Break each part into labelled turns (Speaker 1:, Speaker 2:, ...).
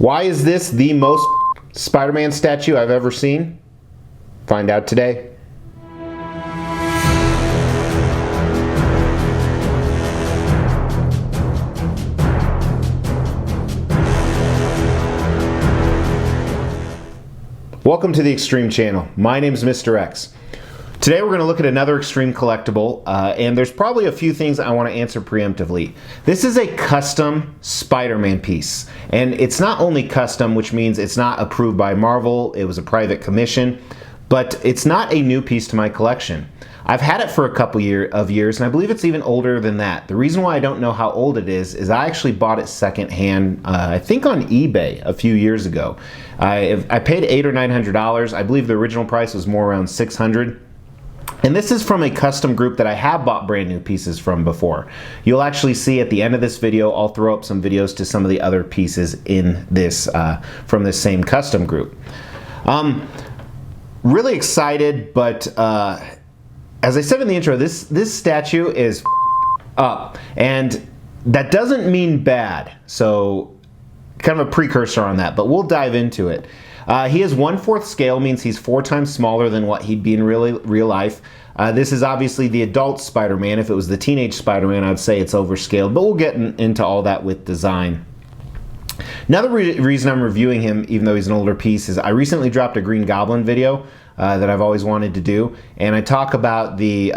Speaker 1: Why is this the most Spider-Man statue I've ever seen? Find out today. Welcome to the Extreme Channel. My name is Mr. X. Today we're going to look at another Extreme collectible, and there's probably a few things I want to answer preemptively. This is a custom Spider-Man piece, and it's not only custom, which means it's not approved by Marvel, it was a private commission, but it's not a new piece to my collection. I've had it for a couple of years, and I believe it's even older than that. The reason why I don't know how old it is I actually bought it secondhand, I think on eBay a few years ago. I paid $800 or $900. I believe the original price was more around $600. And this is from a custom group that I have bought brand new pieces from before. You'll actually see at the end of this video, I'll throw up some videos to some of the other pieces in this from this same custom group. Really excited, but as I said in the intro, this statue is up, and that doesn't mean bad. So kind of a precursor on that, but we'll dive into it. He is 1/4 scale, means he's 4 times smaller than what he'd be in real life. This is obviously the adult Spider-Man. If it was the teenage Spider-Man, I'd say it's overscaled, but we'll get into all that with design. Another reason I'm reviewing him, even though he's an older piece, is I recently dropped a Green Goblin video that I've always wanted to do, and I talk about the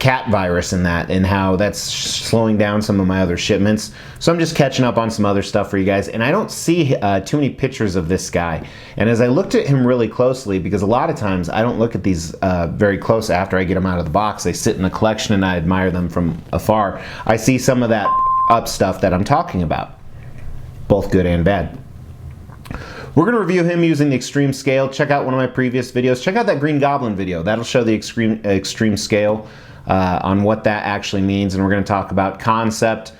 Speaker 1: cat virus in that and how that's slowing down some of my other shipments. So I'm just catching up on some other stuff for you guys, and I don't see too many pictures of this guy. And as I looked at him really closely, because a lot of times I don't look at these very close after I get them out of the box, they sit in the collection and I admire them from afar, I see some of that up stuff that I'm talking about, both good and bad. We're going to review him using the extreme scale. Check out one of my previous videos. Check out that Green Goblin video. That'll show the extreme scale on what that actually means. And we're going to talk about concept,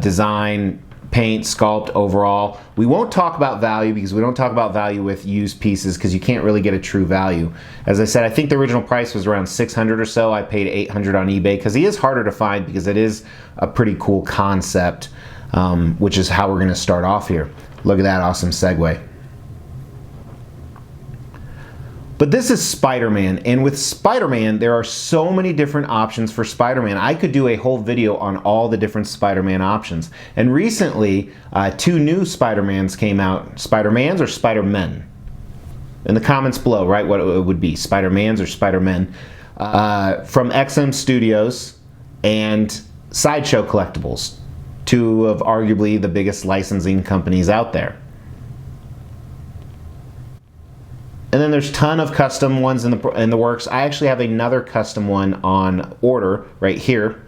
Speaker 1: design, paint, sculpt, overall. We won't talk about value because we don't talk about value with used pieces because you can't really get a true value. As I said, I think the original price was around $600 or so. I paid $800 on eBay because he is harder to find because it is a pretty cool concept, which is how we're going to start off here. Look at that awesome segue. But this is Spider-Man, and with Spider-Man, there are so many different options for Spider-Man. I could do a whole video on all the different Spider-Man options. And recently, 2 new Spider-Mans came out. Spider-Mans or Spider-Men? In the comments below, right, what it would be, Spider-Mans or Spider-Men, from XM Studios and Sideshow Collectibles, 2 of arguably the biggest licensing companies out there. And then there's a ton of custom ones in the works. I actually have another custom one on order right here.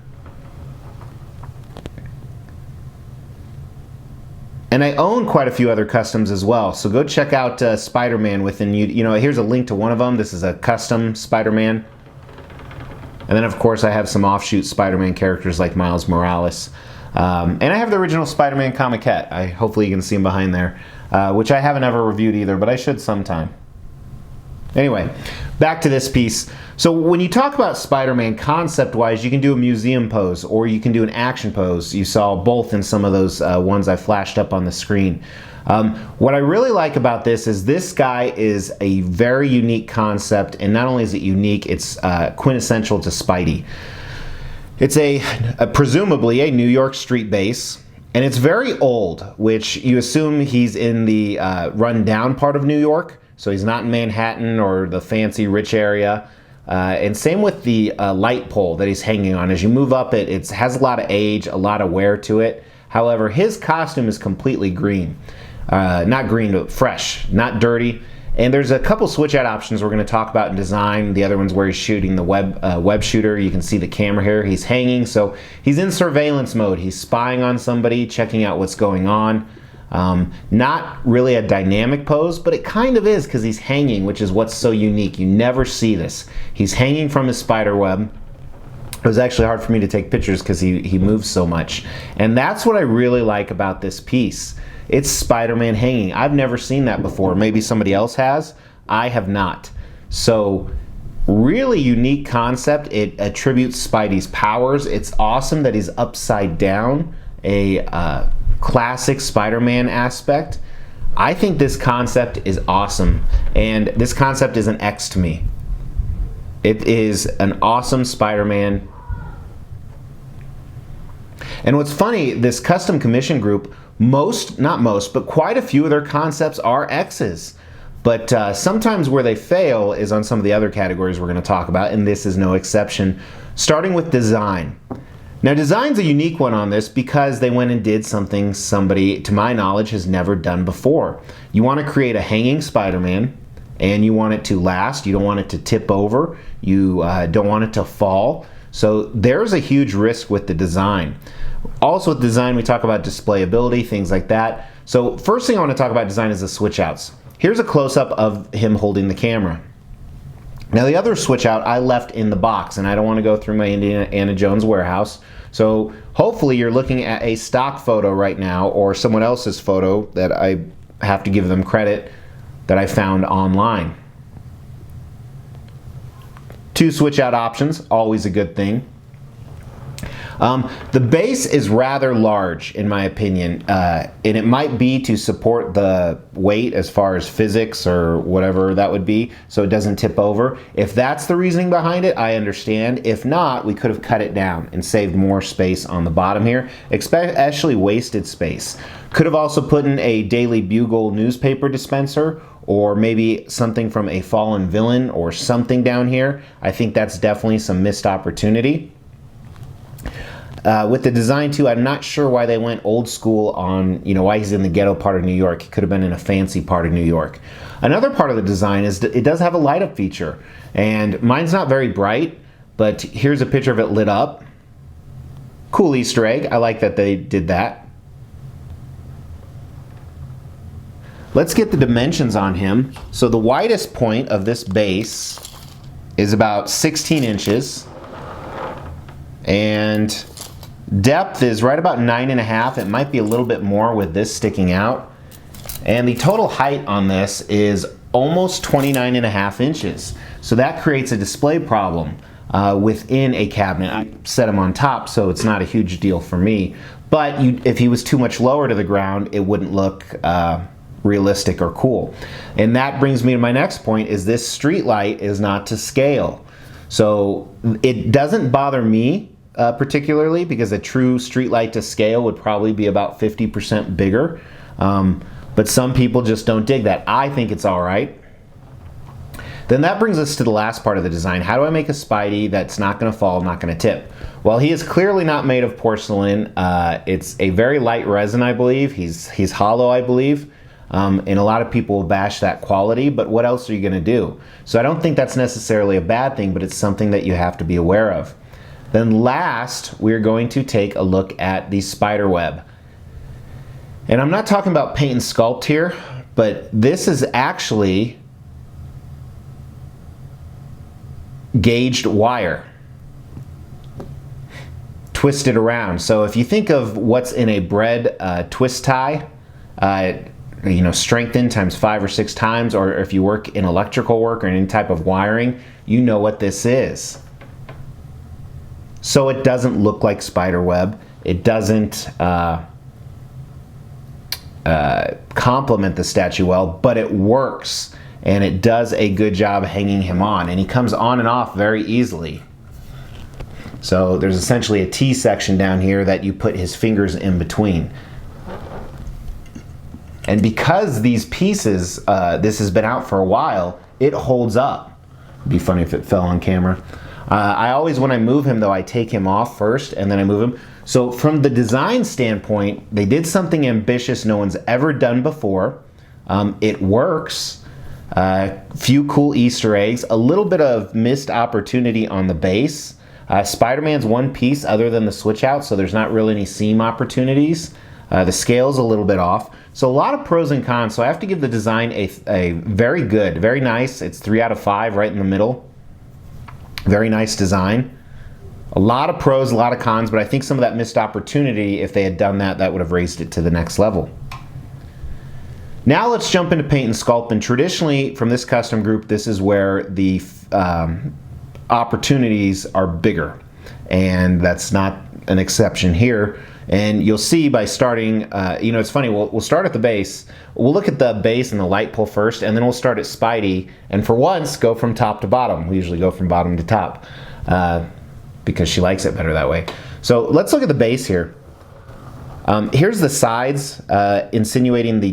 Speaker 1: And I own quite a few other customs as well. So go check out Spider-Man within, you know, here's a link to one of them. This is a custom Spider-Man. And then of course I have some offshoot Spider-Man characters like Miles Morales. And I have the original Spider-Man comiquette. Hopefully you can see him behind there, which I haven't ever reviewed either, but I should sometime. Anyway, back to this piece. So when you talk about Spider-Man concept-wise, you can do a museum pose or you can do an action pose. You saw both in some of those ones I flashed up on the screen. What I really like about this guy is a very unique concept, and not only is it unique, it's quintessential to Spidey. It's presumably a New York street base. And it's very old, which you assume he's in the run-down part of New York. So he's not in Manhattan or the fancy rich area. And same with the light pole that he's hanging on. As you move up it has a lot of age, a lot of wear to it. However, his costume is completely green. Not green, but fresh, not dirty. And there's a couple switch out options we're going to talk about in design. The other one's where he's shooting the web shooter. You can see the camera here. He's hanging, so he's in surveillance mode. He's spying on somebody, checking out what's going on. Not really a dynamic pose, but it kind of is because he's hanging, which is what's so unique. You never see this. He's hanging from his spider web. It was actually hard for me to take pictures because he moves so much. And that's what I really like about this piece. It's Spider-Man hanging. I've never seen that before. Maybe somebody else has. I have not. So really unique concept. It attributes Spidey's powers. It's awesome that he's upside down. A classic Spider-Man aspect. I think this concept is awesome, and this concept is an X to me. It is an awesome Spider-Man. And what's funny, this custom commission group, not most, but quite a few of their concepts are X's. But sometimes where they fail is on some of the other categories we're going to talk about, and this is no exception. Starting with design. Now, design's a unique one on this because they went and did something somebody, to my knowledge, has never done before. You want to create a hanging Spider-Man, and you want it to last. You don't want it to tip over. You don't want it to fall. So there's a huge risk with the design. Also with design, we talk about displayability, things like that. So first thing I want to talk about design is the switch outs. Here's a close-up of him holding the camera. Now the other switch out I left in the box, and I don't want to go through my Indiana Jones warehouse. So hopefully you're looking at a stock photo right now, or someone else's photo that I have to give them credit that I found online. 2 switch out options, always a good thing. The base is rather large in my opinion, and it might be to support the weight as far as physics or whatever that would be, so it doesn't tip over. If that's the reasoning behind it, I understand. If not, we could have cut it down and saved more space on the bottom here, especially wasted space. Could have also put in a Daily Bugle newspaper dispenser, or maybe something from a fallen villain or something down here. I think that's definitely some missed opportunity. With the design too, I'm not sure why they went old school on, why he's in the ghetto part of New York. He could have been in a fancy part of New York. Another part of the design is that it does have a light up feature, and mine's not very bright, but here's a picture of it lit up. Cool Easter egg. I like that they did that. Let's get the dimensions on him. So the widest point of this base is about 16 inches, and depth is right about 9.5. It might be a little bit more with this sticking out. And the total height on this is almost 29.5 inches. So that creates a display problem within a cabinet. I set him on top, so it's not a huge deal for me. But if he was too much lower to the ground, it wouldn't look realistic or cool. And that brings me to my next point, is this street light is not to scale. So it doesn't bother me particularly, because a true street light to scale would probably be about 50% bigger. But some people just don't dig that. I think it's all right. Then that brings us to the last part of the design. How do I make a Spidey that's not going to fall, not going to tip? Well, he is clearly not made of porcelain. It's a very light resin, I believe. He's hollow, I believe. And a lot of people will bash that quality, but what else are you going to do? So I don't think that's necessarily a bad thing, but it's something that you have to be aware of. Then last, we're going to take a look at the spider web. And I'm not talking about paint and sculpt here, but this is actually gauged wire twisted around. So if you think of what's in a bread twist tie, strengthened times 5 or 6 times, or if you work in electrical work or any type of wiring, you know what this is. So it doesn't look like spider web. It doesn't complement the statue well, but it works, and it does a good job hanging him on, and he comes on and off very easily. So there's essentially a T section down here that you put his fingers in between. And because these pieces, this has been out for a while, it holds up. It'd be funny if it fell on camera. I always, when I move him though, I take him off first and then I move him. So from the design standpoint, they did something ambitious no one's ever done before. It works. Few cool Easter eggs, a little bit of missed opportunity on the base. Spider-Man's one piece other than the switch out, so there's not really any seam opportunities. The scale's a little bit off. So a lot of pros and cons. So I have to give the design a very good, very nice. It's 3 out of 5 right in the middle. Very nice design. A lot of pros, a lot of cons, but I think some of that missed opportunity, if they had done that, that would have raised it to the next level. Now let's jump into paint and sculpt. And traditionally from this custom group, this is where the opportunities are bigger. And that's not an exception here. And you'll see by starting, you know, it's funny, we'll start at the base. We'll look at the base and the light pull first, and then we'll start at Spidey, and for once, go from top to bottom. We usually go from bottom to top, because she likes it better that way. So let's look at the base here. Here's the sides, insinuating the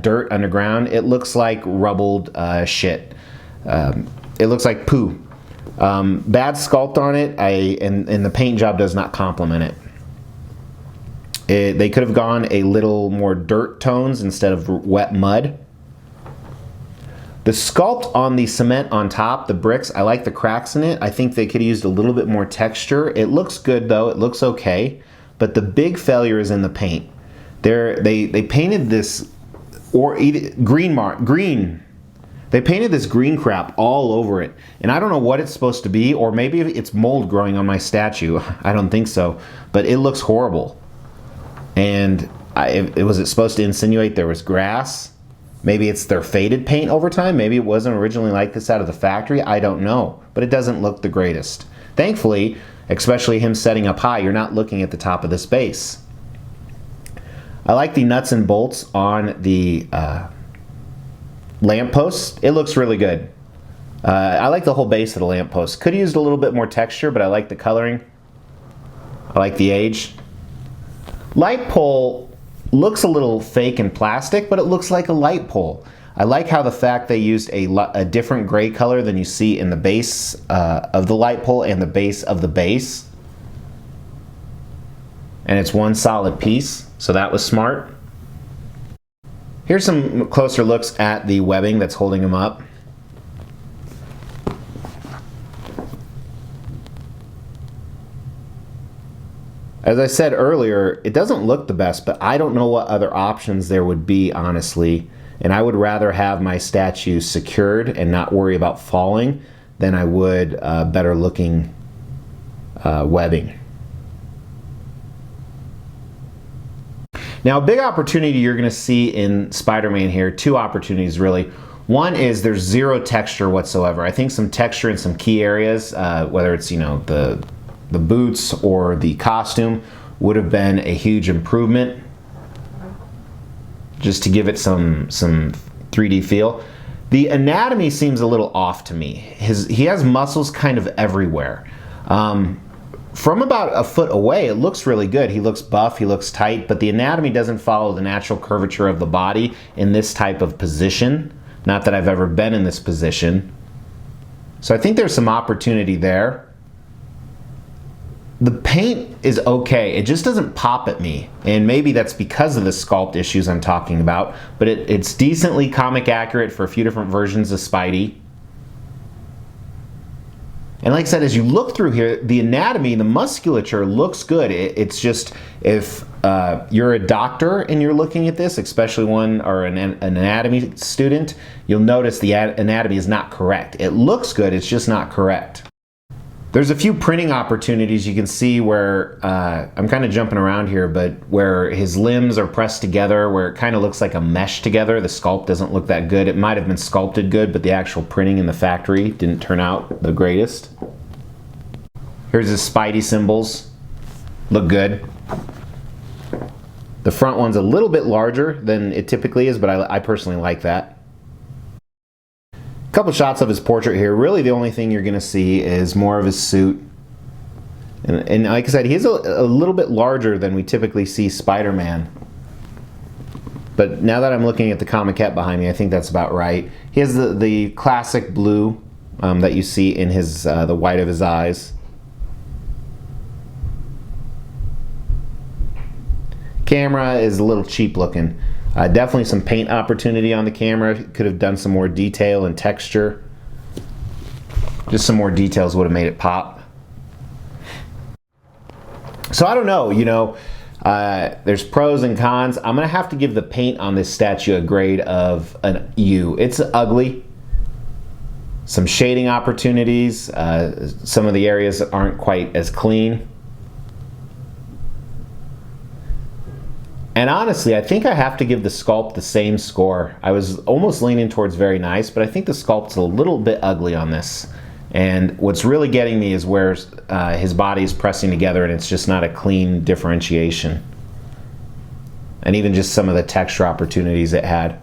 Speaker 1: dirt underground. It looks like rubbled shit. It looks like poo. Bad sculpt on it, and the paint job does not complement it. They could have gone a little more dirt tones instead of wet mud. The sculpt on the cement on top, the bricks, I like the cracks in it. I think they could have used a little bit more texture. It looks good though, it looks okay. But the big failure is in the paint. They painted this green. They painted this green crap all over it. And I don't know what it's supposed to be, or maybe it's mold growing on my statue. I don't think so. But it looks horrible. And was it supposed to insinuate there was grass? Maybe it's their faded paint over time. Maybe it wasn't originally like this out of the factory. I don't know. But it doesn't look the greatest. Thankfully, especially him setting up high, you're not looking at the top of this base. I like the nuts and bolts on the lamppost. It looks really good. I like the whole base of the lamppost. Could have used a little bit more texture, but I like the coloring. I like the age. Light pole looks a little fake and plastic, but it looks like a light pole. I like how the fact they used a different gray color than you see in the base of the light pole and the base of the base. And it's one solid piece, so that was smart. Here's some closer looks at the webbing that's holding them up. As I said earlier, it doesn't look the best, but I don't know what other options there would be, honestly. And I would rather have my statue secured and not worry about falling than I would better looking webbing. Now, a big opportunity you're going to see in Spider-Man here, two opportunities really. One is there's zero texture whatsoever. I think some texture in some key areas, whether it's, you know, the boots or the costume, would have been a huge improvement, just to give it some 3D feel. The anatomy seems a little off to me. He has muscles kind of everywhere. From about a foot away, it looks really good. He looks buff, he looks tight, but the anatomy doesn't follow the natural curvature of the body in this type of position. Not that I've ever been in this position. So I think there's some opportunity there. The paint is okay, it just doesn't pop at me, and maybe that's because of the sculpt issues I'm talking about, but it's decently comic accurate for a few different versions of Spidey. And like I said, as you look through here, the anatomy, the musculature looks good. It's just, if you're a doctor and you're looking at this, especially one or an anatomy student, you'll notice the anatomy is not correct. It looks good, it's just not correct. There's a few printing opportunities you can see where, I'm kind of jumping around here, but where his limbs are pressed together, where it kind of looks like a mesh together. The sculpt doesn't look that good. It might have been sculpted good, but the actual printing in the factory didn't turn out the greatest. Here's his Spidey symbols. Look good. The front one's a little bit larger than it typically is, but I personally like that. Couple shots of his portrait here. Really the only thing you're going to see is more of his suit. And like I said, he's a little bit larger than we typically see Spider-Man. But now that I'm looking at the comiquette behind me, I think that's about right. He has the classic blue that you see in his the white of his eyes. Camera is a little cheap looking. Definitely some paint opportunity on the camera. Could have done some more detail and texture. Just some more details would have made it pop. So I don't know, you know, there's pros and cons. I'm gonna have to give the paint on this statue a grade of an U. It's ugly. Some shading opportunities. Some of the areas aren't quite as clean. And honestly, I think I have to give the sculpt the same score. I was almost leaning towards very nice, but I think the sculpt's a little bit ugly on this. And what's really getting me is where his body is pressing together and it's just not a clean differentiation. and even just some of the texture opportunities it had.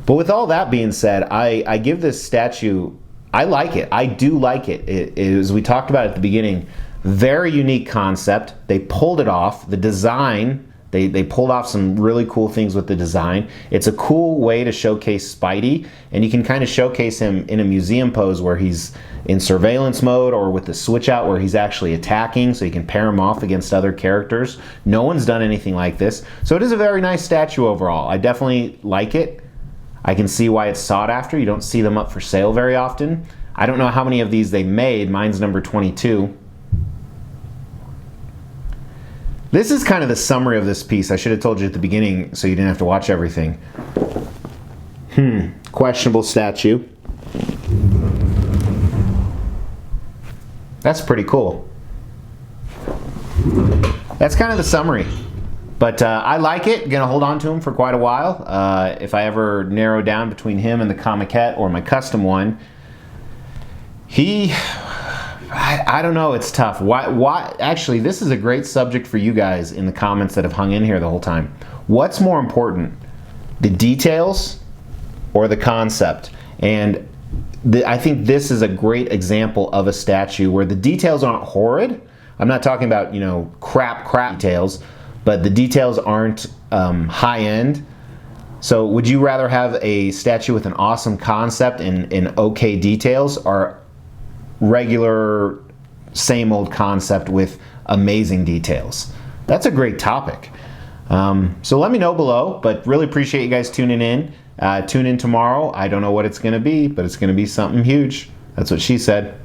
Speaker 1: But with all that being said, I give this statue, I like it. I do like it. It is, we talked about at the beginning, very unique concept. They pulled it off. The design, they pulled off some really cool things with the design. It's a cool way to showcase Spidey, and you can kind of showcase him in a museum pose where he's in surveillance mode, or with the switch out where he's actually attacking, so you can pair him off against other characters. No one's done anything like this. So it is a very nice statue overall. I definitely like it. I can see why it's sought after. You don't see them up for sale very often. I don't know how many of these they made. Mine's number 22. This is kind of the summary of this piece. I should have told you at the beginning so you didn't have to watch everything. Questionable statue. That's pretty cool. That's kind of the summary. But I like it. Gonna hold on to him for quite a while. If I ever narrow down between him and the Comiquette or my custom one, I don't know. It's tough. Why? Actually, this is a great subject for you guys in the comments that have hung in here the whole time. What's more important, the details or the concept? And I think this is a great example of a statue where the details aren't horrid. I'm not talking about, you know, crap details, but the details aren't high end. So would you rather have a statue with an awesome concept and okay details, or regular same old concept with amazing details? That's a great topic. So let me know below, but really appreciate you guys tuning in. Tune in tomorrow. I don't know what it's going to be, but it's going to be something huge. That's what she said.